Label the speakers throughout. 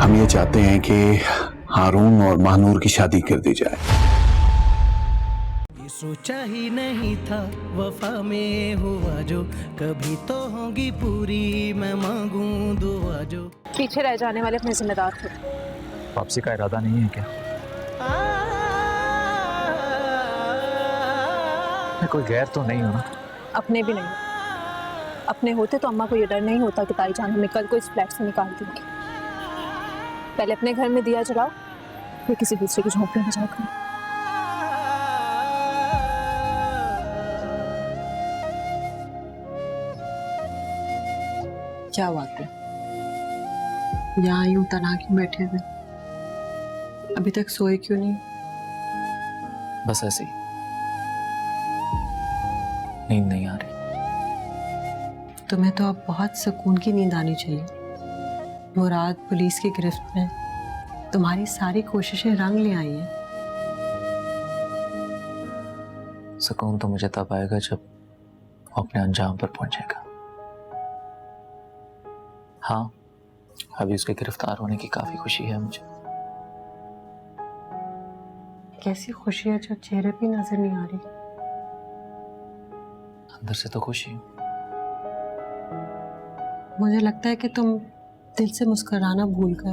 Speaker 1: हम ये चाहते हैं कि हारून और महानूर की शादी कर दी जाए।
Speaker 2: ये सोचा ही नहीं था वफा में हुआ जो, कभी तो होगी पूरी मैं मांगूं दुआ जो।
Speaker 3: पीछे रह जाने वाले अपने जिम्मेदार थे।
Speaker 4: वापसी का इरादा नहीं है क्या? मैं कोई गैर तो नहीं हूं ना?
Speaker 3: अपने भी नहीं। अपने होते तो अम्मा को ये डर नहीं होता कि ताई जान हमें कल को इस फ्लैट से निकाल देंगे। पहले अपने घर में दिया जलाओ, फिर किसी दूसरे की झोंपड़ी में जाकर।
Speaker 5: क्या बात है, यहाँ यूं तना क्यों बैठे हुए? अभी तक सोए क्यों नहीं?
Speaker 4: बस ऐसे ही, नींद नहीं आ रही।
Speaker 5: तुम्हें तो अब बहुत सुकून की नींद आनी चाहिए। मुराद पुलिस की गिरफ्त में तुम्हारी सारी कोशिशें रंग ले आई हैं।
Speaker 4: सुकून तो मुझे तब आएगा जब वो अपने अंजाम पर पहुंचेगा। हाँ, अभी उसके गिरफ्तार होने की काफी खुशी है मुझे।
Speaker 5: कैसी खुशी है जो चेहरे पे नजर नहीं आ रही।
Speaker 4: अंदर से तो खुशी हूं।
Speaker 5: मुझे लगता है कि तुम दिल से मुस्कुराना भूल गए।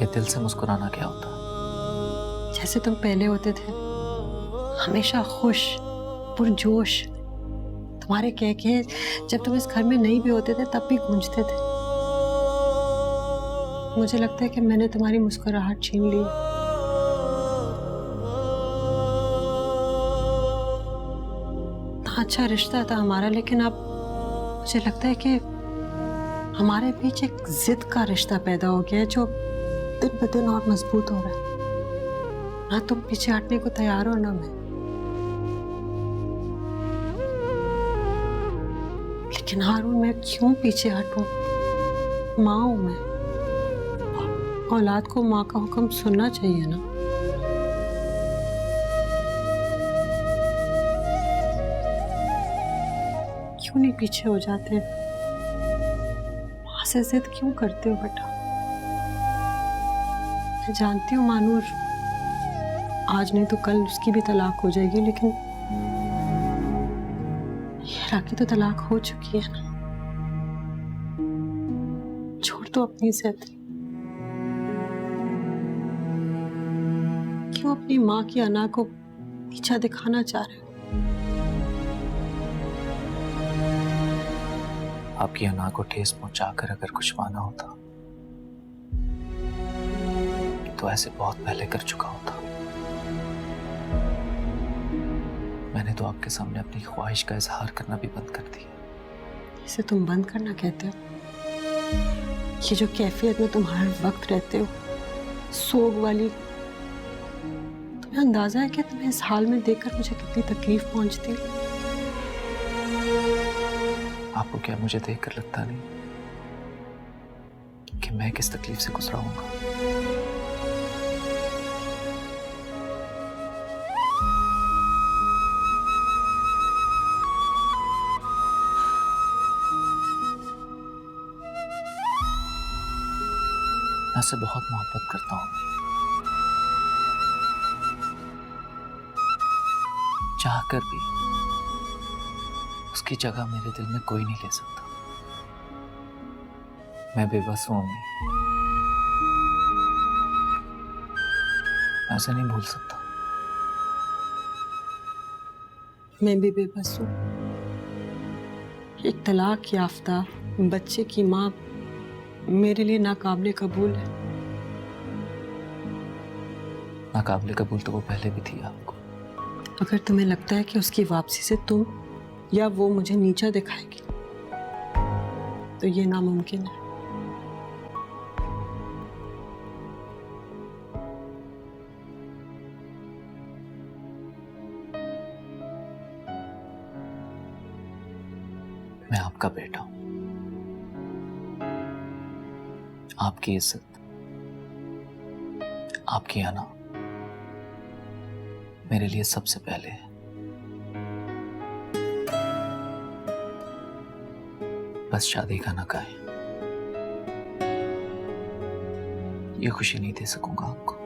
Speaker 4: ये दिल से मुस्कुराना क्या होता है?
Speaker 5: जैसे तुम पहले होते थे, हमेशा खुश, पुरजोश। तुम्हारे कह के जब तुम इस घर में नहीं भी होते थे तब भी गूंजते थे। मुझे लगता है कि मैंने तुम्हारी मुस्कुराहट छीन ली। अच्छा रिश्ता था हमारा, लेकिन अब मुझे लगता है कि हमारे बीच एक जिद का रिश्ता पैदा हो गया है जो दिन ब दिन और मजबूत हो रहा है। ना तुम पीछे हटने को तैयार हो ना मैं। लेकिन हारून, मैं क्यों पीछे हटूं? माँ हूं मैं। औलाद को माँ का हुक्म सुनना चाहिए ना। क्यों नहीं पीछे हो जाते? माँ से जिद क्यों करते हो बेटा? मैं जानती हूँ मानूर आज नहीं तो कल उसकी भी तलाक हो जाएगी, लेकिन हीरा की तो तलाक हो चुकी है ना। छोड़ दो अपनी जिद। क्यों अपनी माँ की अना को नीचा दिखाना चाह रहे हो?
Speaker 4: आपकी अना को ठेस पहुंचाकर अगर कुछ पाना होता तो ऐसे बहुत पहले कर चुका होता। मैंने तो आपके सामने अपनी ख्वाहिश का इजहार करना भी बंद कर दिया।
Speaker 5: इसे तुम बंद करना कहते हो? ये जो कैफियत में तुम हर वक्त रहते हो, सोग वाली, तुम्हें अंदाजा है कि तुम्हें इस हाल में देखकर मुझे कितनी तकलीफ पहुंचती है?
Speaker 4: आपको क्या मुझे देखकर लगता नहीं कि मैं किस तकलीफ से गुजरा हूंगा? मैं उससे बहुत मोहब्बत करता हूं। चाहकर भी उसकी जगह मेरे दिल में कोई नहीं ले सकता। मैं बेबस हूं अम्मी। मैं उसे नहीं भूल सकता।
Speaker 5: मैं भी बेबस हूँ। एक तलाक याफ्ता बच्चे की माँ मेरे लिए नाकाबिले कबूल है।
Speaker 4: नाकाबिले कबूल तो वो पहले भी थी आपको।
Speaker 5: अगर तुम्हें लगता है कि उसकी वापसी से तुम या वो मुझे नीचा दिखाएगी तो ये नामुमकिन है।
Speaker 4: मैं आपका बेटा हूं। आपकी इज्जत, आपकी आना मेरे लिए सबसे पहले है। बस शादी का ना कहें, ये खुशी नहीं दे सकूंगा आपको।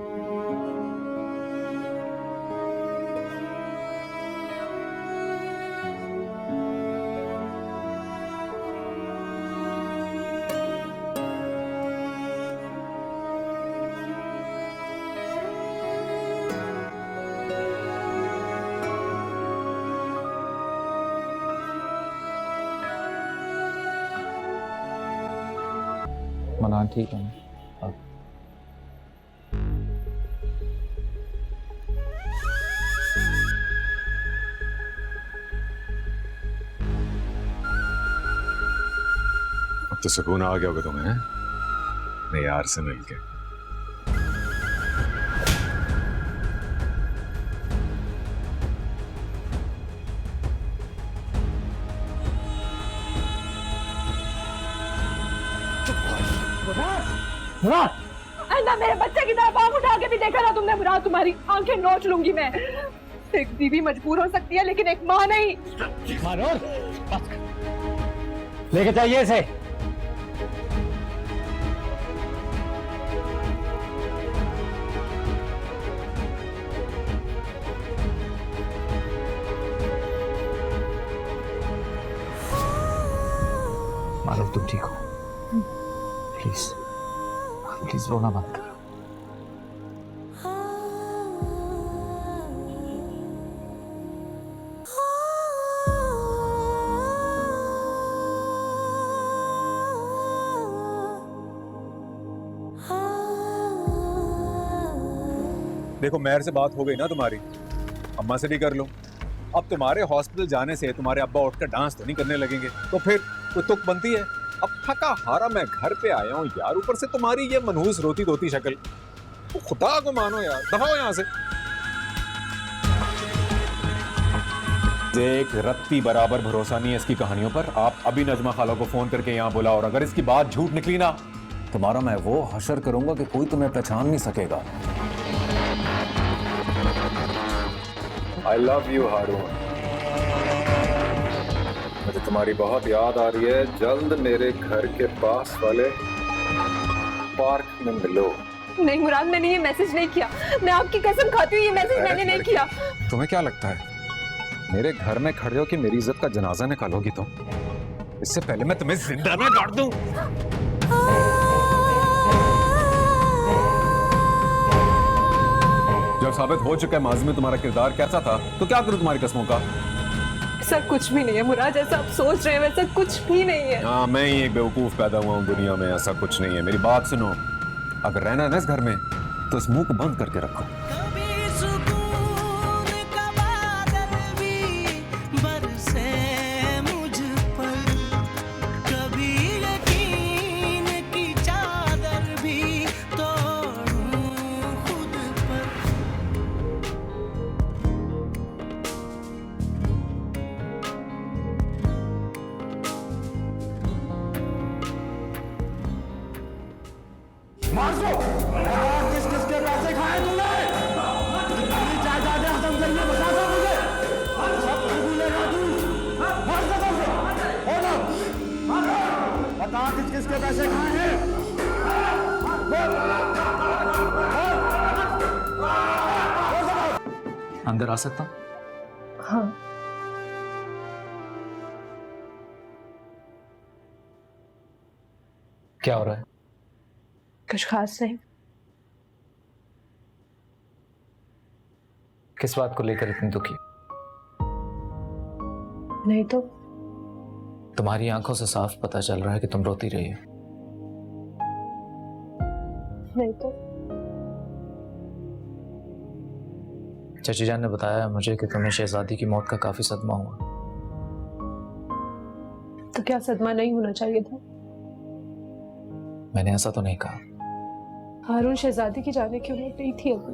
Speaker 4: मना ठीक है अब।
Speaker 1: अब तो सुकून आ गया होगा तुम्हें, हैं? अपने यार से मिलके।
Speaker 3: अन्ना, मेरे बच्चे की तरफ आंख उठा के भी देखा ना तुमने मुराद, तुम्हारी आंखें नोच लूंगी मैं। एक बीवी मजबूर हो सकती है लेकिन एक माँ नहीं।
Speaker 6: लेके जाइए इसे।
Speaker 4: मारूफ तुम ठीक हो? प्लीज प्लीज रोना मत करो।
Speaker 1: देखो, मेहर से बात हो गई ना तुम्हारी, अम्मा से भी कर लो। अब तुम्हारे हॉस्पिटल जाने से तुम्हारे अब्बा उठकर डांस तो नहीं करने लगेंगे, तो फिर कोई तुक बनती है। अब थका हारा मैं घर पे आया हूँ यार, ऊपर से तुम्हारी ये मनहूस रोती धोती शक्ल। तो खुदा को मानो यार, दफाओ यहाँ से। एक रत्ती बराबर भरोसा नहीं है इसकी कहानियों पर। आप अभी नजमा खाला को फोन करके यहाँ बुलाओ, और अगर इसकी बात झूठ निकली ना, तुम्हारा मैं वो हशर करूंगा कि कोई तुम्हें पहचान नहीं सकेगा। I love you, हारून। मुझे तुम्हारी बहुत याद आ रही है। जल्द मेरे घर के पास वाले पार्क में मिलो।
Speaker 3: नहीं मुराद, मैंने ये मैसेज नहीं किया। मैं आपकी कसम खाती हूँ, ये मैसेज मैंने नहीं किया।
Speaker 1: तुम्हें क्या लगता है मेरे घर में खड़े हो कि मेरी इज्जत का जनाजा निकालोगी तुम? इससे पहले मैं तुम्हें जिंदा ना गाड़ दूं। जब साबित हो चुका है माजी में तुम्हारा किरदार कैसा था, तो क्या करूं तुम्हारी कस्मों का?
Speaker 3: ऐसा कुछ भी नहीं है मुराद, जैसा आप सोच रहे हैं वैसा कुछ भी नहीं है।
Speaker 1: हाँ, मैं ही एक बेवकूफ पैदा हुआ हूँ दुनिया में, ऐसा कुछ नहीं है। मेरी बात सुनो, अगर रहना है ना इस घर में तो इस मुंह को बंद करके रखो।
Speaker 2: कभी सुकून का बादल भी बरसे मुझ पर, कभी यकीन की चादर भी तोड़ूं खुद पर।
Speaker 6: किस किस के पैसे खाए तूने? कितनी जायदादें खत्म करी है, बता दो मुझे। सब भूलेगा तू? मर जा तुम। हो ना? बता किस किस के पैसे खाए हैं?
Speaker 4: अंदर आ सकता हूं?
Speaker 3: हाँ।
Speaker 4: क्या हो रहा है?
Speaker 3: कुछ खास नहीं।
Speaker 4: किस बात को लेकर इतनी दुखी?
Speaker 3: नहीं तो
Speaker 4: तुम्हारी आंखों से साफ पता चल रहा है कि तुम रोती रही हो।
Speaker 3: नहीं तो
Speaker 4: चाची जान ने बताया मुझे कि तुम्हें शहजादी की मौत का काफी सदमा हुआ।
Speaker 3: तो क्या सदमा नहीं होना चाहिए था?
Speaker 4: मैंने ऐसा तो नहीं कहा।
Speaker 3: हारून शहजादी की जाने की उम्र नहीं थी अभी।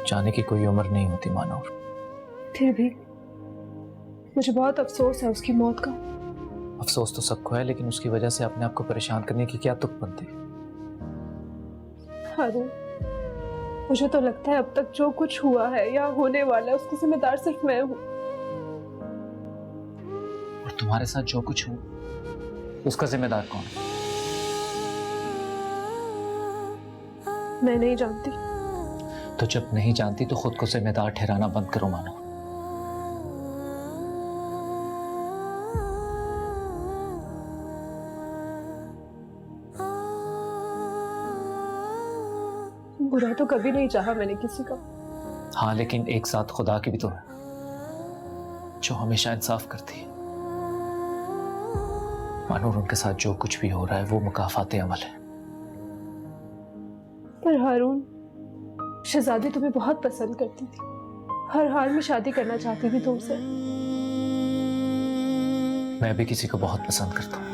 Speaker 4: जाने की कोई उम्र नहीं होती मानो।
Speaker 3: फिर भी मुझे बहुत अफसोस है उसकी मौत का।
Speaker 4: अफसोस तो सबको है, लेकिन उसकी वजह से अपने आप को परेशान करने की क्या तुक बनती?
Speaker 3: हारून, मुझे तो लगता है अब तक जो कुछ हुआ है या होने वाला है उसकी जिम्मेदार सिर्फ मैं हूँ।
Speaker 4: तुम्हारे साथ जो कुछ हो उसका जिम्मेदार कौन है?
Speaker 3: मैं नहीं जानती।
Speaker 4: तो जब नहीं जानती तो खुद को जिम्मेदार ठहराना बंद करो मानो।
Speaker 3: बुरा तो कभी नहीं चाहा मैंने किसी का।
Speaker 4: हाँ, लेकिन एक साथ खुदा की भी तो है जो हमेशा इंसाफ करती है। मानो उनके साथ जो कुछ भी हो रहा है वो मुकाफाते अमल है।
Speaker 3: पर हारून, शहजादी तुम्हें बहुत पसंद करती थी, हर हाल में शादी करना चाहती थी तुमसे।
Speaker 4: मैं भी किसी को बहुत पसंद करता हूँ,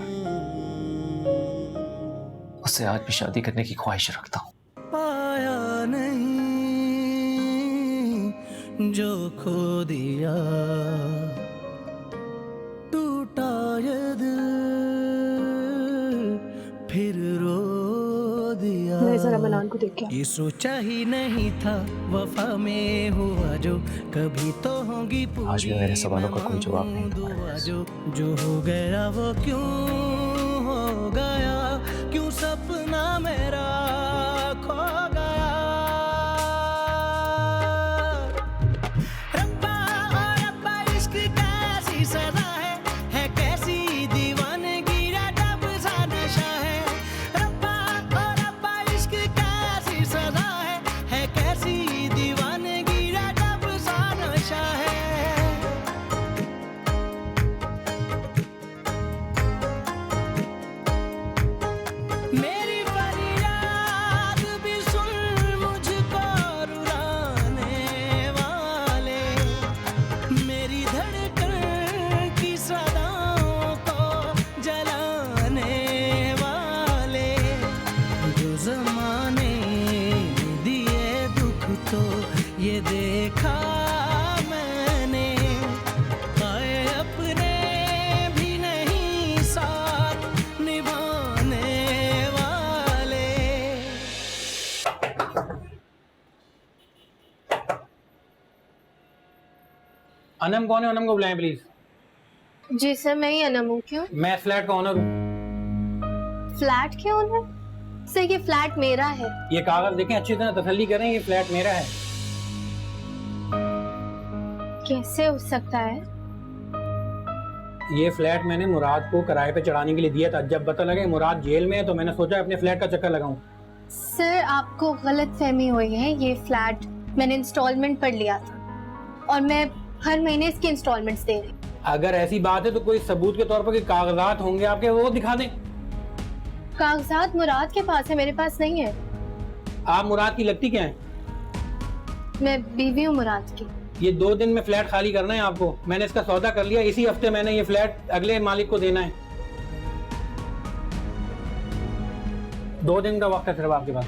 Speaker 4: उससे आज भी शादी करने की ख्वाहिश रखता हूँ।
Speaker 2: पाया नहीं जो खो दिया, टूटा ये दिल फिर रो दिया।
Speaker 3: मैं जरा मनान को देख के
Speaker 2: ये सोचा ही नहीं था वफा में हुआ जो कभी तो होगी पूरी।
Speaker 4: आज भी मेरे सवालों का कोई जवाब नहीं तुम्हारे
Speaker 2: दुआ
Speaker 4: पास।
Speaker 2: जो हो गया वो क्यों हो गया, क्यों सपना मेरा खो गया। रब्बा ओ रब्बा इश्क कैसी सजा है कैसी दीवानगी रब सा नशा है। रब्बा ओ रब्बा इश्क कैसी सजा है कैसी दीवानगी रब सा नशा है। मेरी फरियाद भी सुन मुझको रुलाने वाले, मेरी धड़कन की सदाओं को जलाने वाले। जो जमाने दिए दुख तो ये देखा मैंने, आए अपने भी नहीं साथ निभाने वाले।
Speaker 7: अनम कौन है? अनम को बुलाएं प्लीज।
Speaker 8: जी सर, मैं ही अनम हूँ। क्यों?
Speaker 7: मैं इस फ्लैट का ओनर हूँ।
Speaker 8: फ्लैट के ओनर? सर ये फ्लैट मेरा है।
Speaker 7: ये कागज देखें, अच्छी तरह तसल्ली करें, ये फ्लैट मेरा है।
Speaker 8: कैसे हो सकता है?
Speaker 7: ये फ्लैट मैंने मुराद को किराए पे चढ़ाने के लिए दिया था। जब पता लगे मुराद जेल में है तो मैंने सोचा अपने फ्लैट का चक्कर लगाऊं।
Speaker 8: सर आपको गलत फहमी हुई है। ये फ्लैट मैंने इंस्टॉलमेंट पर लिया था और मैं हर महीने इसकी इंस्टॉलमेंट्स दे रही हूँ।
Speaker 7: अगर ऐसी बात है तो कोई सबूत के तौर पर कोई कागजात होंगे आपके, वो दिखा दें।
Speaker 8: कागजात मुराद के पास है, मेरे पास नहीं है।
Speaker 7: आप मुराद की लगती क्या है?
Speaker 8: मैं बीवी हूँ मुराद की।
Speaker 7: ये 2 दिन में फ्लैट खाली करना है आपको। मैंने इसका सौदा कर लिया, इसी हफ्ते मैंने ये फ्लैट अगले मालिक को देना है। 2 दिन का वक्त है सिर्फ आपके पास।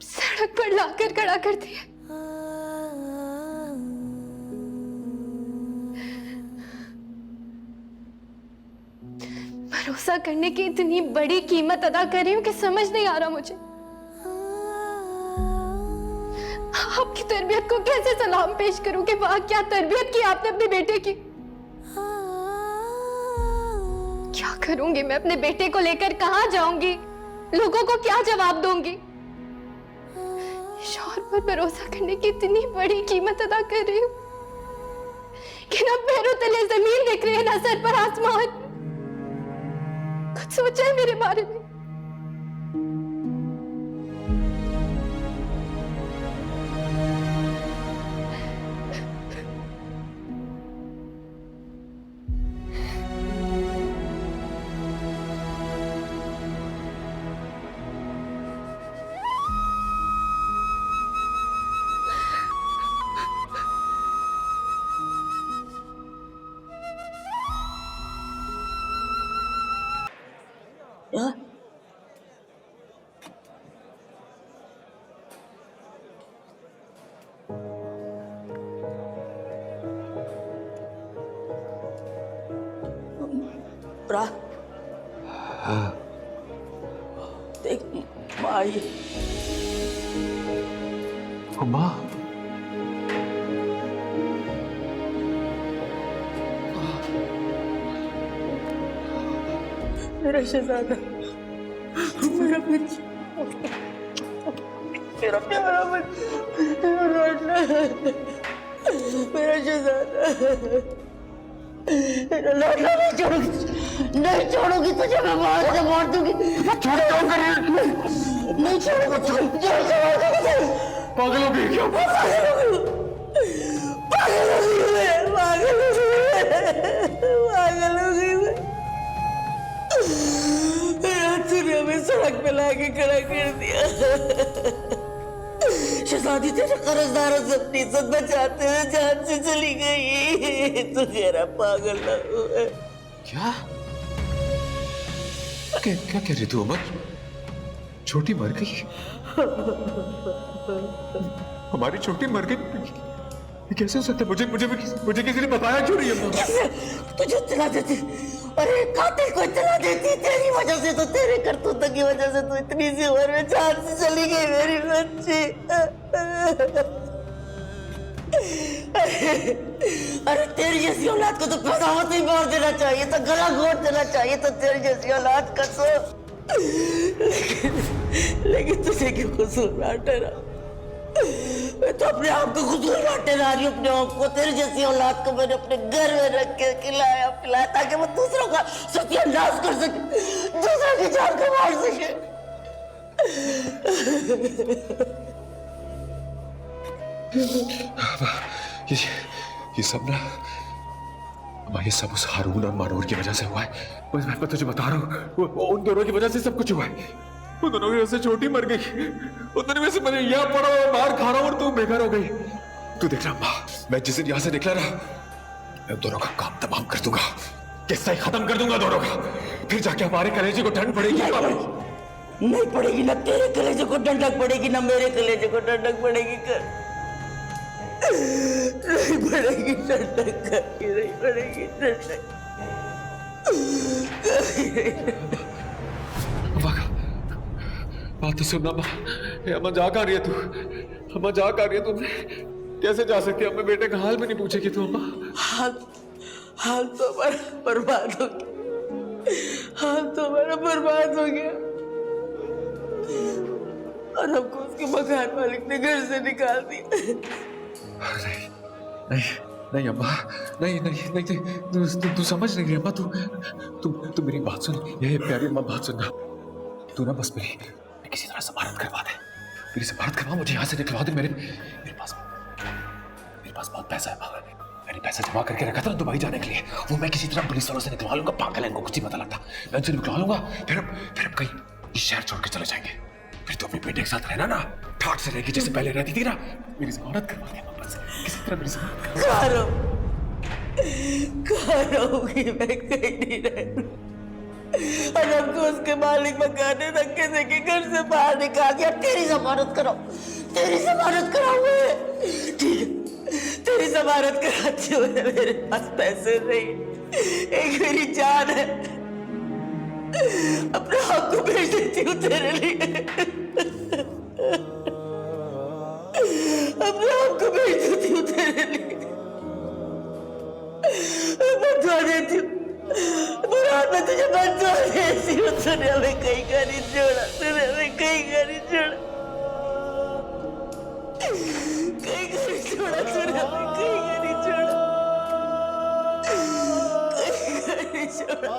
Speaker 8: सड़क पर लाकर खड़ा कर दिया। भरोसा करने की इतनी बड़ी कीमत अदा कर रही हूँ कि समझ नहीं आ रहा मुझे। आपकी तरबियत को कैसे सलाम पेश करूं कि वाह क्या तरबियत की आपने अपने बेटे की। क्या करूंगी मैं अपने बेटे को लेकर, कहां जाऊंगी, लोगों को क्या जवाब दूंगी। शौहर पर भरोसा करने की इतनी बड़ी कीमत अदा कर रही हूँ कि ना पैरों तले जमीन दिख रही है ना सर पर आसमान। कुछ सोचा है मेरे बारे में?
Speaker 9: हाँ? ब्रा देख माई
Speaker 4: अम्मा
Speaker 9: मेरा शहजादा, मेरा बच्चा, मेरा प्यारा बच्चा, मेरा शहजादा, मेरा लाडला, नहीं छोड़ूंगी, नहीं छोड़ूंगी तुझे, मैं मार दूंगी, छोड़ दो, नहीं छोड़ूंगा,
Speaker 6: पागल हो गई क्या?
Speaker 9: पागल हो गई मैं, पागल हो गई मैं। तूने हमें सड़क पे लाके खड़ा कर दिया। शहजादी तेरे कर्जदारों से अपनी इज्जत बचाते हुए जान से चली गई। तू तेरा पागल ना हुआ।
Speaker 1: क्या क्या कह रही तू अमर? छोटी मर गई? हमारी छोटी मर गई? कैसे हो सकता है? मुझे किसी ने बताया क्यों नहीं?
Speaker 9: तुझे इत्तला देती, अरे कातिल को इत्तला देती, तेरी वजह से तो, तेरे करतूतों की वजह से तो इतनी सी उम्र में जान से चली गई मेरी बच्ची। अरे तेरी जैसी औलाद को तो पैदा होते ही मार देना चाहिए था, गला घोट देना चाहिए था तेरी जैसी औलाद का तो। लेकिन तुझे क्यों कसूरवार ठहरा? मैं तो अपने आप को कसूरवार ठहरा रही हूँ, अपने आप को। तेरी जैसी औलाद को मैंने अपने घर में रख के खिलाया पिलाया ताकि वो दूसरों का सत्यानाश कर सके, दूसरों की जान को मार सके।
Speaker 1: ये सब ना, ये सब उस हारून और मानूर की वजह से हुआ है। मैं तुझे बता रहा हूँ, उन दोनों की वजह से सब कुछ हुआ है। उन दोनों की वजह से छोटी मर गई, उन दोनों की वजह से मैं यहाँ पड़ा हुआ बाहर खा रहा हूँ और तू बेघर हो गई। तू देख रहा अम्मा, मैं जिस दिन यहाँ से निकला ना, मैं दोनों का काम तमाम कर दूंगा, किस्सा ही खत्म कर दूंगा दोनों का। फिर जाके हमारे कलेजे को ठंड पड़ेगी।
Speaker 9: नहीं पड़ेगी, ना तेरे कलेजे को ठंडक पड़ेगी, ना मेरे कलेजे को ठंडक पड़ेगी। नहीं पड़ेगी ठंडक, नहीं पड़ेगी ठंडक।
Speaker 1: बात तो सुनना अम्मा, अम्मा जा कहाँ रही है तू? अम्मा जा कहाँ रही है तू? कैसे जा सकती है? अम्मा बेटे का हाल भी नहीं पूछेगी तू अम्मा?
Speaker 9: हाल तो हमारा बर्बाद हो गया, हाल तो हमारा बर्बाद हो गया। और हमको उसके मकान मालिक ने घर से निकाल दिया।
Speaker 1: नहीं नहीं नहीं अम्मा, नहीं नहीं नहीं, तू समझ नहीं रही अम्मा। तू मेरी बात सुन, ये प्यारी अम्मा बात सुनना। तू ना बस मेरी किसी तरह जमानत करवा दे, मेरी जमानत करवा, मुझे यहाँ से निकलवा दे। मेरे पास बहुत पैसा है। मैंने पैसा जमा करके रखा था ना दुबई जाने के लिए, वो मैं किसी तरह पुलिस वालों से निकलवा लूंगा। पागल है, इनको कुछ नहीं पता लगता। मैं उनसे निकलवा लूंगा, फिर हम कहीं इस शहर छोड़ के चले जाएंगे। फिर तो अपने बेटे के साथ रहना ना, ठाट से रहेगी जैसे पहले रहती थी ना। मेरी जमानत करवा दे बस, किसी तरह मेरी जमानत
Speaker 9: करोगी, मैं कहीं नहीं रहूं। और हमको उसके मालिक मकान ने धक्के देके घर से बाहर निकाल दिया। तेरी जमानत कराओ, तेरी जमानत कराऊंगा। ठीक है, तेरी जमानत कराती हूँ। मेरे पास पैसे नहीं, एक मेरी जान है, अपने आप को भेज देती हूँ तेरे लिए, अपने आप को भेज देती हूँ तेरे लिए, बता देती हूँ। मुराद, मैं तुझे बता देती हूँ। तूने हमें कहीं का नहीं छोड़ा, तूने हमें कहीं का नहीं छोड़ा, कहीं का नहीं छोड़ा, तूने हमें कहीं का नहीं छोड़ा, कहीं का नहीं छोड़ा।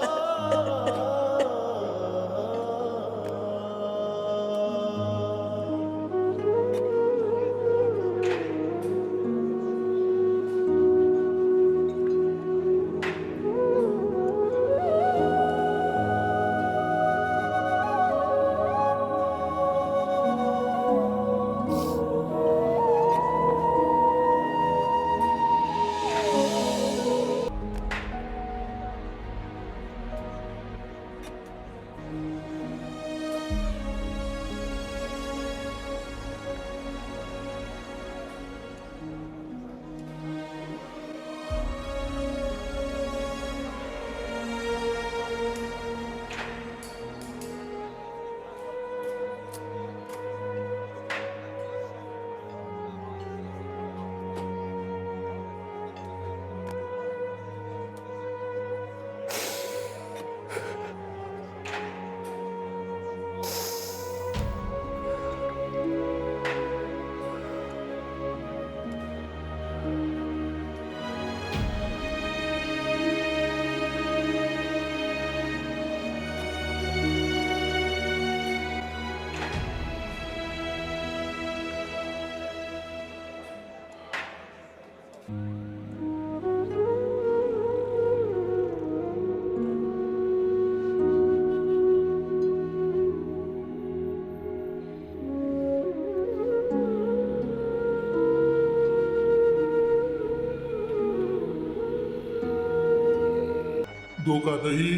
Speaker 10: धोखाधड़ी,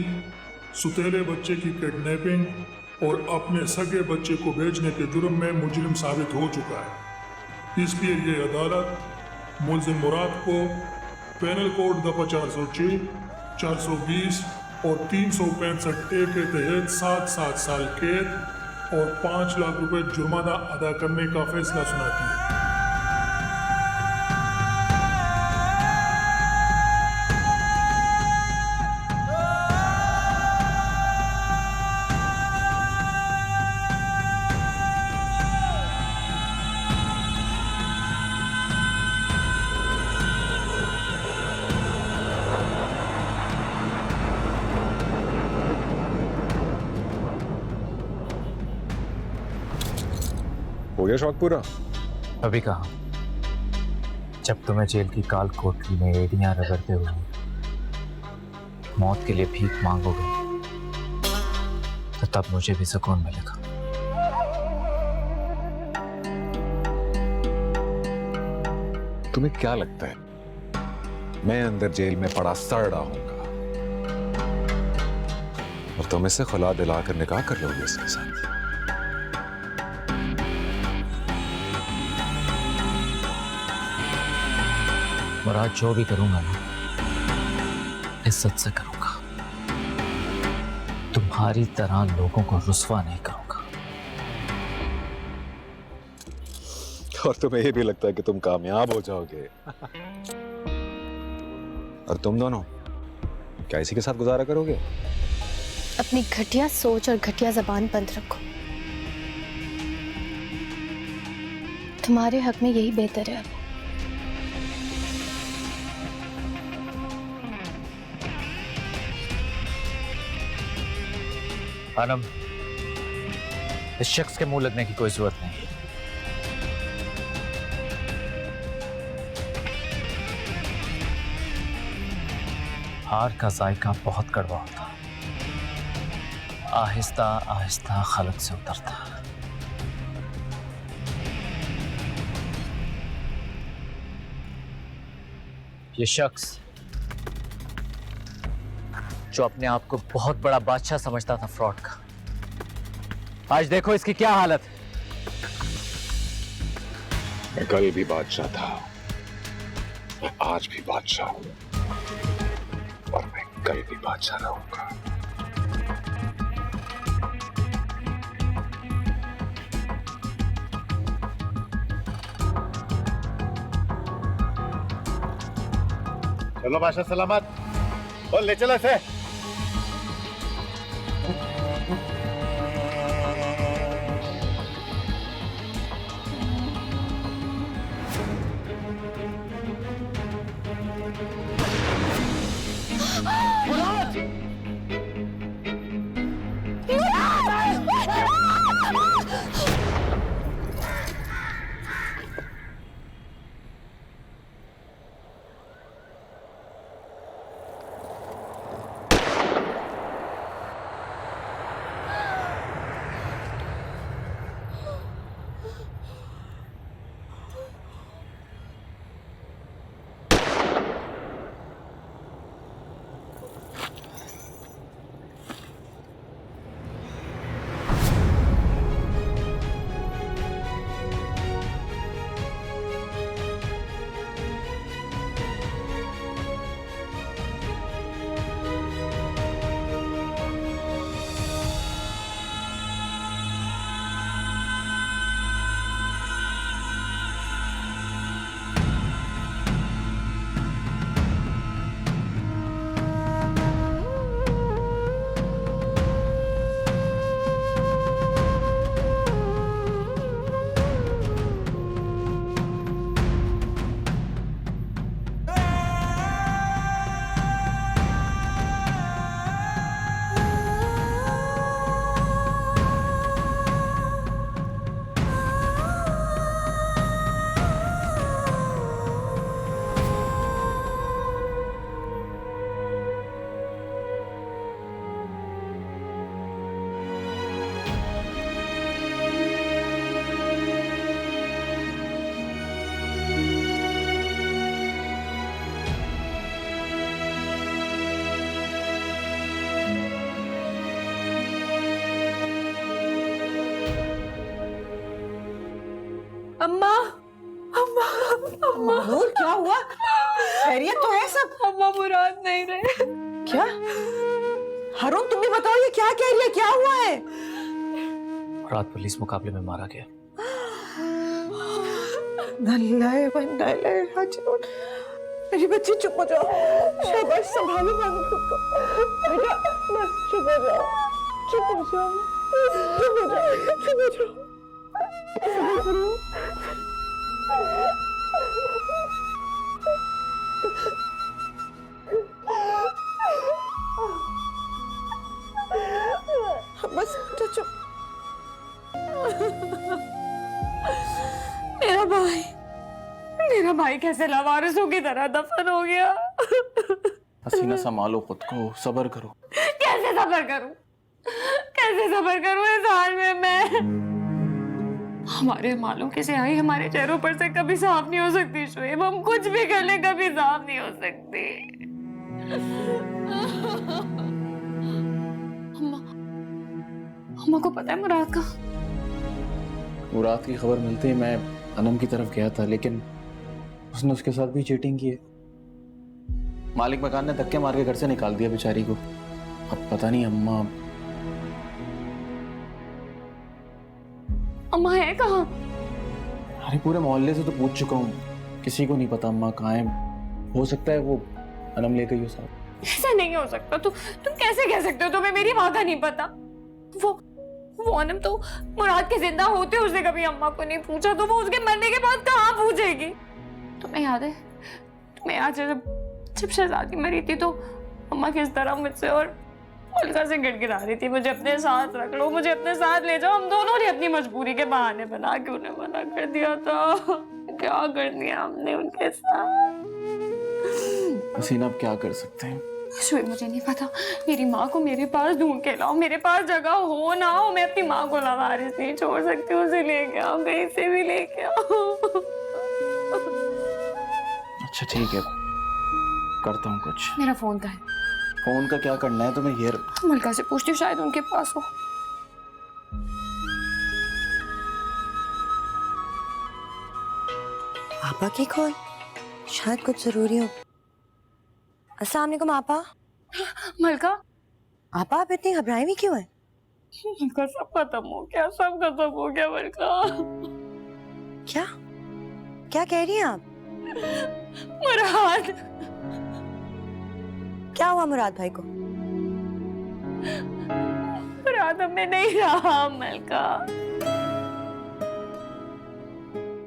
Speaker 10: सुतेले बच्चे की किडनैपिंग और अपने सगे बच्चे को बेचने के जुर्म में मुजरिम साबित हो चुका है। इसलिए ये अदालत मुलजिम मुराद को पेनल कोड दफा 406, 420 और 365 ए के तहत 7 साल कैद और 5 लाख रुपए जुर्माना अदा करने का फैसला सुनाती है।
Speaker 1: हो गया शौक पूरा?
Speaker 4: अभी कहाँ, जब तुम्हें जेल की काल कोठरी में एड़ियां रगड़ते हुए मौत के लिए भीख मांगोगे तो तब मुझे भी सुकून मिलेगा।
Speaker 1: तुम्हें क्या लगता है मैं अंदर जेल में पड़ा सड़ रहूंगा और तुम इसे खुला दिलाकर निकाह कर लोगे इसके साथ?
Speaker 4: मुराद, जो भी करूंगा ना, इज्जत से करूंगा। तुम्हारी तरह लोगों को रुस्वा नहीं करूंगा।
Speaker 1: और तुम्हें ये भी लगता है कि तुम कामयाब हो जाओगे? और तुम दोनों क्या इसी के साथ गुजारा करोगे?
Speaker 8: अपनी घटिया सोच और घटिया जबान बंद रखो। तुम्हारे हक में यही बेहतर है।
Speaker 4: आनम, इस शख्स के मुंह लगने की कोई जरूरत नहीं। हार का जायका बहुत कड़वा होता, आहिस्ता आहिस्ता खलक से उतरता। ये शख्स जो अपने आप को बहुत बड़ा बादशाह समझता था फ्रॉड का, आज देखो इसकी क्या हालत है।
Speaker 1: मैं कल भी बादशाह था, मैं आज भी बादशाह हूं और मैं कल भी बादशाह रहूंगा।
Speaker 6: चलो बादशाह सलामत, और ले चलो इसे।
Speaker 3: अम्मा अम्मा अम्मा
Speaker 5: नूर क्या हुआ? खैरियत तो है सब?
Speaker 3: अम्मा मुराद नहीं रहे।
Speaker 5: क्या? हारून तुम भी बताओ ये क्या कह रही है, क्या हुआ है?
Speaker 4: रात पुलिस मुकाबले में मारा गया।
Speaker 5: नल्लाए बंदाए राजून, मेरी बच्ची चुप हो जाओ, शाबाश संभालो मैं खुद को, बेटा बस चुप हो जाओ, चुप हो जाओ, चुप हो जाओ, चुप हो जाओ, बस चुप।
Speaker 8: मेरा भाई कैसे लावारिसों की तरह दफन हो गया।
Speaker 6: हसीना संभालो खुद को, सब्र करो।
Speaker 8: कैसे सबर करूं? कैसे सबर करूं इस हाल में मैं? हमारे मालूम की स्याही हमारे चेहरों पर से कभी साफ नहीं हो सकती शुएब, हम कुछ भी कर ले कभी साफ नहीं हो सकती। अम्मा को पता है मुराद का?
Speaker 6: मुराद की खबर मिलते ही मैं अनम की तरफ गया था, लेकिन उसने उसके साथ भी चीटिंग की है। मालिक मकान ने धक्के मार के घर से निकाल दिया बेचारी को। अब पता नहीं
Speaker 8: अम्मा है कहाँ?
Speaker 6: अरे पूरे मोहल्ले से तो पूछ चुका हूँ, किसी को नहीं पता अम्मा कहाँ है। हो सकता है वो अनम ले गई हो साथ।
Speaker 8: ऐसा नहीं हो सकता। तुम कैसे कह सकते हो? तुम्हें मेरी माँ का नहीं पता? वो अनम तो मुराद के जिंदा होते उसने कभी अम्मा को नहीं पूछा, तो वो उसके मरने के बाद कहाँ पूछेगी? तुम्हें याद है जब शहजादी मरी थी तो अम्मा किस तरह मुझसे और मलका से गिड़गिड़ा रही थी, मुझे अपने साथ रख लो, मुझे अपने साथ ले जाओ। हम दोनों ने अपनी मजबूरी के बहाने बना के उन्हें मना कर दिया था। क्या कर दिया हमने उनके साथ?
Speaker 6: हसीना अब क्या कर सकते हैं?
Speaker 8: शुएब मुझे नहीं पता, मेरी माँ को मेरे पास ढूंढ के लाओ, मेरे पास जगह हो ना हो, मैं अपनी माँ को लावारिस नहीं छोड़ सकती। उसे लेके आओ, कहीं से भी लेके आओ।
Speaker 6: अच्छा ठीक है, करता हूँ कुछ।
Speaker 8: मेरा फोन का है।
Speaker 6: फोन का क्या करना है तुम्हें? ये
Speaker 8: मलका से पूछती हूँ, शायद उनके पास हो।
Speaker 11: आपा की कॉल, शायद कुछ जरूरी हो। अस्सलाम वालेकुम आपा।
Speaker 8: मलका,
Speaker 11: आपा आप इतनी घबराई हुई क्यों है?
Speaker 8: मलका सब खत्म हो गया, सब खत्म हो गया मलका।
Speaker 11: क्या क्या कह रही हैं आप?
Speaker 8: मुराद।
Speaker 11: क्या हुआ मुराद भाई को?
Speaker 8: मुराद हमें नहीं रहा मलका।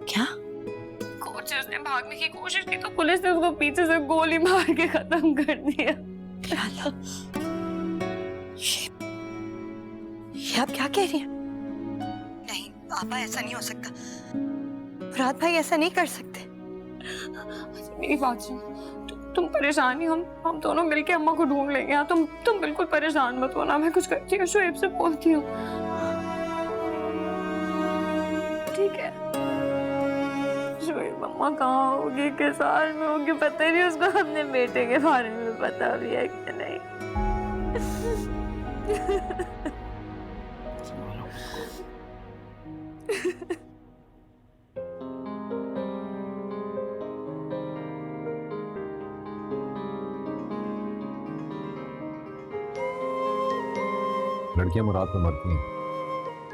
Speaker 11: क्या?
Speaker 8: कोर्ट से उसने भागने की कोशिश की तो पुलिस ने उसको पीछे से गोली मार के खत्म कर दिया।
Speaker 11: ये आप क्या कह रही हैं? नहीं आपा, ऐसा नहीं हो सकता। मुराद भाई ऐसा नहीं कर सकते।
Speaker 8: मेरी बात सुन, तुम परेशान नहीं, हम दोनों मिलके अम्मा को ढूंढ लेंगे। हाँ, तुम बिल्कुल परेशान मत होना, मैं कुछ करती हूँ, शुएब से बोलती हूँ। ठीक है? शुएब अम्मा कहाँ होगी, किस हाल में होगी, पता नहीं उसको अपने बेटे के बारे में पता भी है कि नहीं।
Speaker 1: लड़कियां मुराद पे मरती हैं,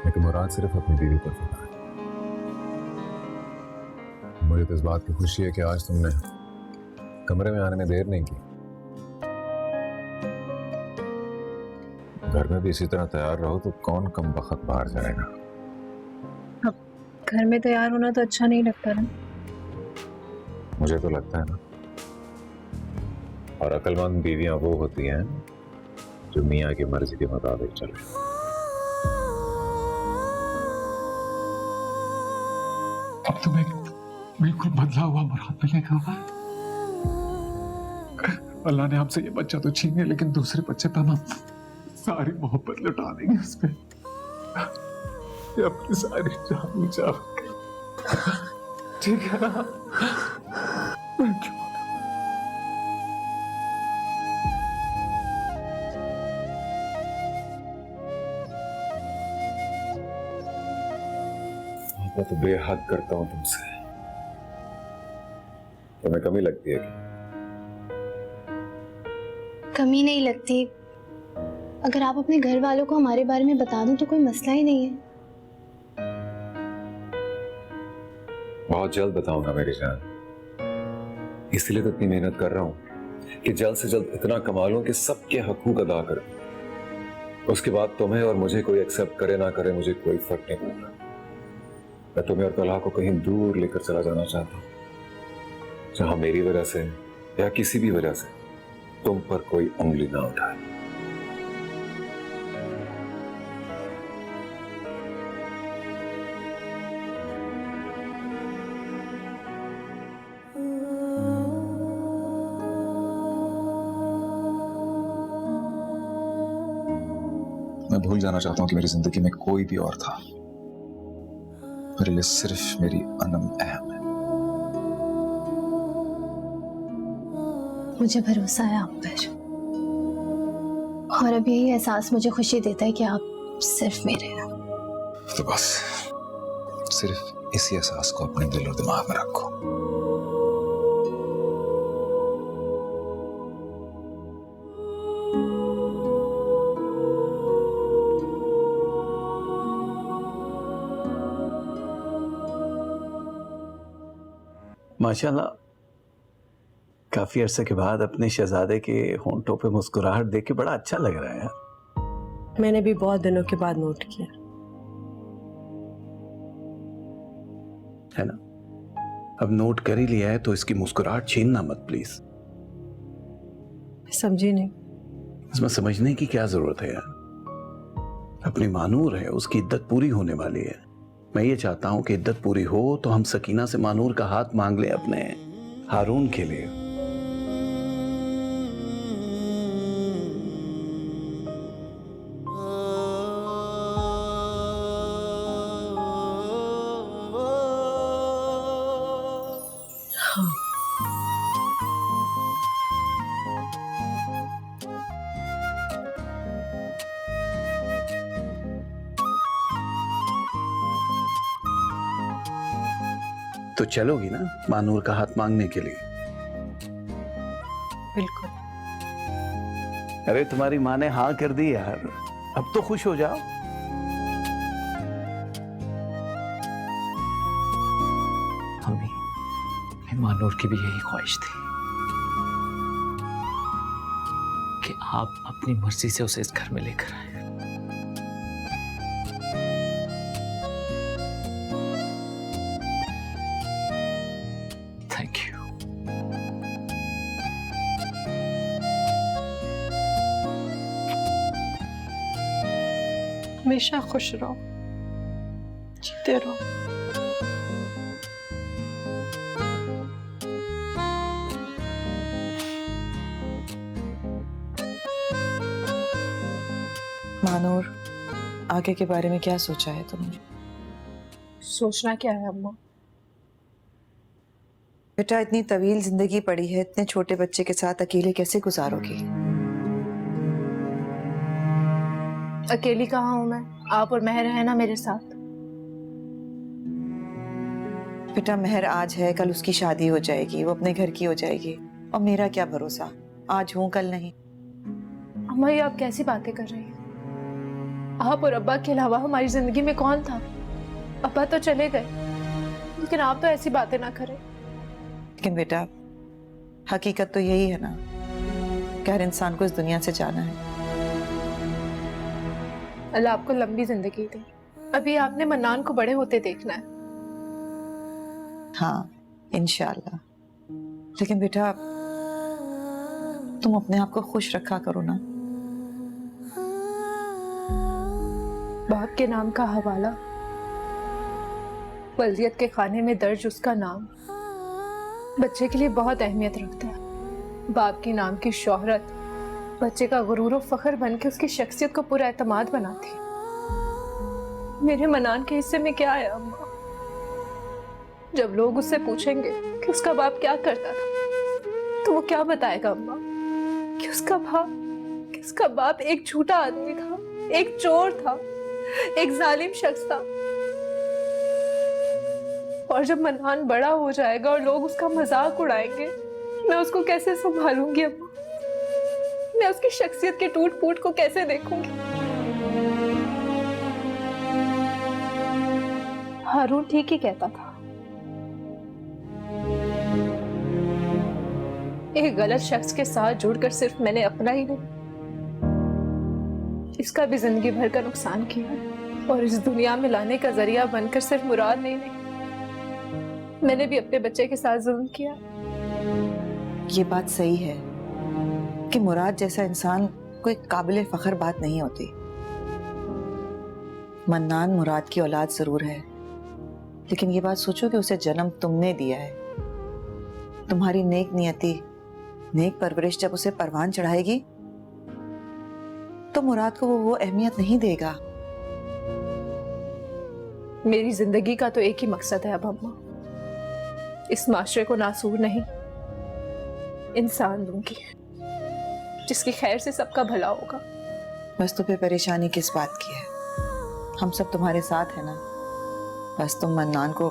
Speaker 1: लेकिन मुराद सिर्फ अपनी बीवी पर फिदा है। मुझे तो इस बात की खुशी है कि आज तुमने कमरे में आने में देर नहीं की। घर में भी इसी तरह तैयार रहो तो कौन कम वक्त बाहर जाएगा।
Speaker 3: अब घर में तैयार होना तो अच्छा नहीं लगता ना।
Speaker 1: मुझे तो लगता है ना। और अक्लमंद बीवियां वो होती हैं जो मियाँ की मर्जी के मुताबिक चले।
Speaker 10: अब तुम्हें बिल्कुल बदला हुआ मुराद मिलेगा। अल्लाह ने हमसे ये बच्चा तो छीने, लेकिन दूसरे बच्चे पर हम सारी मोहब्बत लुटा देंगे उस पे। ये अपनी सारी जान बचा। ठीक है ना?
Speaker 1: मैं तो बेहद करता हूं तुमसे, तुम्हें कमी लगती है क्या?
Speaker 12: कमी नहीं लगती। अगर आप अपने घर वालों को हमारे बारे में बता दो तो कोई मसला ही नहीं है।
Speaker 1: बहुत जल्द बताऊंगा मेरी जान, इसलिए तो इतनी मेहनत कर रहा हूं कि जल्द से जल्द इतना कमा लूं कि सबके हकूक अदा कर दूं। उसके बाद तुम्हें और मुझे कोई एक्सेप्ट करे ना करे मुझे कोई फर्क नहीं पड़ता। मैं तुम्हें और तलहा को कहीं दूर लेकर चला जाना चाहता हूं, जहां मेरी वजह से या किसी भी वजह से तुम पर कोई उंगली ना उठाए।
Speaker 13: मैं भूल जाना चाहता हूं कि मेरी जिंदगी में कोई भी और था। मेरे लिए सिर्फ मेरी अनम अहम है।
Speaker 12: मुझे भरोसा है आप पर, और अब यही एहसास मुझे खुशी देता है कि आप सिर्फ मेरे हैं।
Speaker 13: तो बस सिर्फ इसी एहसास को अपने दिल और दिमाग में रखो।
Speaker 14: माशाल्लाह, काफी अरसे के बाद अपने शहजादे के होंठों पे मुस्कुराहट देख के बड़ा अच्छा लग रहा है यार।
Speaker 5: मैंने भी बहुत दिनों के बाद नोट किया
Speaker 14: है ना। अब नोट कर ही लिया है तो इसकी मुस्कुराहट छीनना मत प्लीज।
Speaker 5: समझी नहीं।
Speaker 14: इसमें समझने की क्या जरूरत है यार। अपनी मानूर है, उसकी इद्दत पूरी होने वाली है। मैं ये चाहता हूं कि इद्दत पूरी हो तो हम सकीना से मानूर का हाथ मांग लें अपने हारून के लिए। तो चलोगी ना मानूर का हाथ मांगने के लिए?
Speaker 5: बिल्कुल।
Speaker 14: अरे तुम्हारी माँ ने हाँ कर दी यार, अब तो खुश हो जाओ।
Speaker 4: मम्मी, मानूर की भी यही ख्वाहिश थी कि आप अपनी मर्जी से उसे इस घर में लेकर आए। Thank you.
Speaker 5: हमेशा खुश रहो, जीते रहो।
Speaker 15: मानूर, आगे के बारे में क्या सोचा है तुमने?
Speaker 3: सोचना क्या है अम्मा?
Speaker 15: बेटा, इतनी तवील जिंदगी पड़ी है, इतने छोटे बच्चे के साथ अकेले कैसे गुजारोगी?
Speaker 3: अकेली कहाँ हूँ मैं? आप और महर है ना मेरे साथ।
Speaker 15: बेटा, महर आज है, कल उसकी शादी हो जाएगी, वो अपने घर की हो जाएगी, और मेरा क्या भरोसा, आज हूँ कल नहीं।
Speaker 3: अम्मा, ये आप कैसी बातें कर रही हैं? आप और अब्बा के अलावा हमारी जिंदगी में कौन था? अब्बा तो चले गए, लेकिन आप तो ऐसी बातें ना करें।
Speaker 15: लेकिन बेटा, हकीकत तो यही है ना कि हर इंसान को इस दुनिया से जाना है।
Speaker 3: अल्लाह आपको लंबी जिंदगी दे। अभी आपने मन्नान को बड़े होते देखना है।
Speaker 15: हाँ, इंशाअल्लाह। लेकिन बेटा, तुम अपने आप को खुश रखा करो ना।
Speaker 3: बाप के नाम का हवाला, वल्दियत के खाने में दर्ज उसका नाम बच्चे के लिए बहुत अहमियत रखता है। बाप के नाम की शोहरत बच्चे का गुरूर और फख्र बन के उसकी शख्सियत को पूरा एतमाद बनाती है। मेरे मनान के हिस्से में क्या है अम्मा? जब लोग उससे पूछेंगे कि उसका बाप क्या करता था तो वो क्या बताएगा अम्मा? कि उसका बाप एक झूठा आदमी था, एक चोर था, एक जालिम शख्स था। और जब मन्नान बड़ा हो जाएगा और लोग उसका मजाक उड़ाएंगे, मैं उसको कैसे संभालूंगी अम्मा? मैं उसकी शख्सियत के टूट फूट को कैसे देखूंगी? हारून ठीक ही कहता था, एक गलत शख्स के साथ जुड़कर सिर्फ मैंने अपना ही नहीं, इसका भी जिंदगी भर का नुकसान किया है। और इस दुनिया में लाने का जरिया बनकर सिर्फ मुराद नहीं, मैंने भी अपने बच्चे के साथ जुल्म किया।
Speaker 15: ये बात सही है कि मुराद जैसा इंसान कोई काबिल फख्र बात नहीं होती। मन्नान मुराद की औलाद जरूर है, लेकिन ये बात सोचो कि उसे जन्म तुमने दिया है। तुम्हारी नेक नियति, नेक परवरिश जब उसे परवान चढ़ाएगी तो मुराद को वो अहमियत नहीं देगा।
Speaker 3: मेरी जिंदगी का तो एक ही मकसद है अब अम्मा, इस माशरे को नासूर नहीं, इंसान दूंगी जिसकी खैर से सबका भला होगा।
Speaker 15: बस तुम्हें परेशानी किस बात की है? हम सब तुम्हारे साथ है ना। बस तुम मन्नान को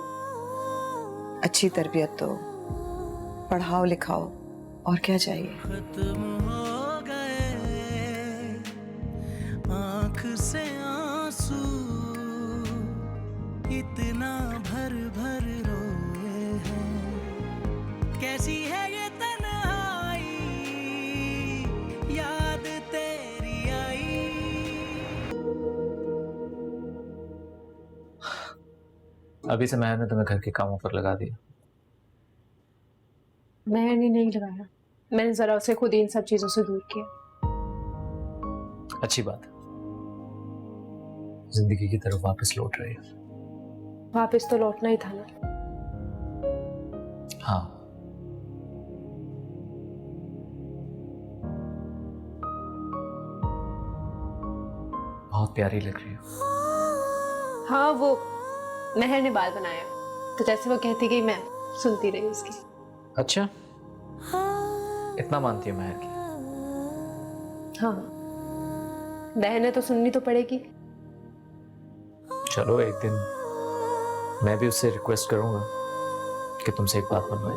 Speaker 15: अच्छी तरबियत दो, पढ़ाओ लिखाओ, और क्या चाहिए?
Speaker 2: आँख से आंसू इतना भर भर रोए हैं, कैसी है ये तन्हाई, याद तेरी आई।
Speaker 4: अभी से मैंने तुम्हें घर के कामों पर लगा दिया।
Speaker 3: मैंने नहीं लगाया, मैंने जरा उसे खुद इन सब चीजों से दूर किया।
Speaker 4: अच्छी बात है, जिंदगी की तरफ वापस लौट रही है।
Speaker 3: वापस तो लौटना ही था ना।
Speaker 4: हाँ, बहुत प्यारी लग रही हो।
Speaker 3: हाँ, वो महर ने बाल बनाया, तो जैसे वो कहती गई मैं सुनती रही उसकी।
Speaker 4: अच्छा, इतना मानती है महर की?
Speaker 3: हाँ, महर ने तो सुननी तो पड़ेगी।
Speaker 4: चलो, एक दिन मैं भी उससे रिक्वेस्ट करूंगा कि तुमसे एक बात बनवाए,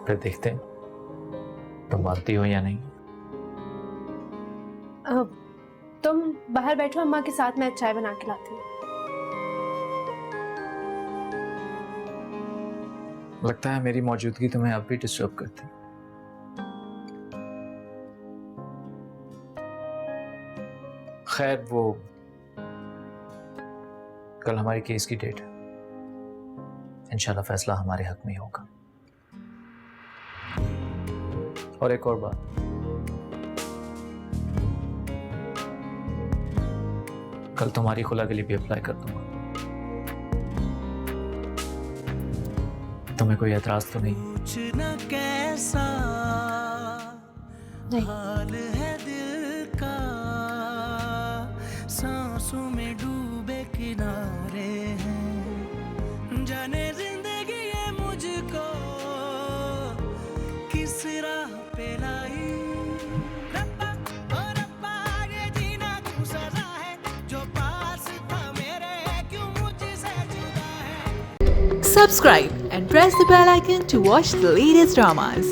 Speaker 4: फिर देखते हैं तुम मानती हो या नहीं।
Speaker 3: अब तुम बाहर बैठो अम्मा के साथ, मैं चाय बना के लाती हूँ।
Speaker 4: लगता है मेरी मौजूदगी तुम्हें अब भी डिस्टर्ब करती। खैर, वो कल हमारी केस की डेट है, इंशाल्लाह फैसला हमारे हक में ही होगा। और एक और बात, कल तुम्हारी खुला के लिए भी अप्लाई कर दूंगा। तुम्हें कोई एतराज तो नहीं?
Speaker 2: पूछना कैसा हाल है दिल का, सांसों में डूबे किनारे हैं, जाने जिंदगी ये मुझको किस राह पे लाई। रब्बा ओ रब्बा, ये जीना क्यों सजा है, जो पास था मेरे क्यों मुझसे जुदा है।
Speaker 16: Subscribe and press the bell icon to watch the latest dramas.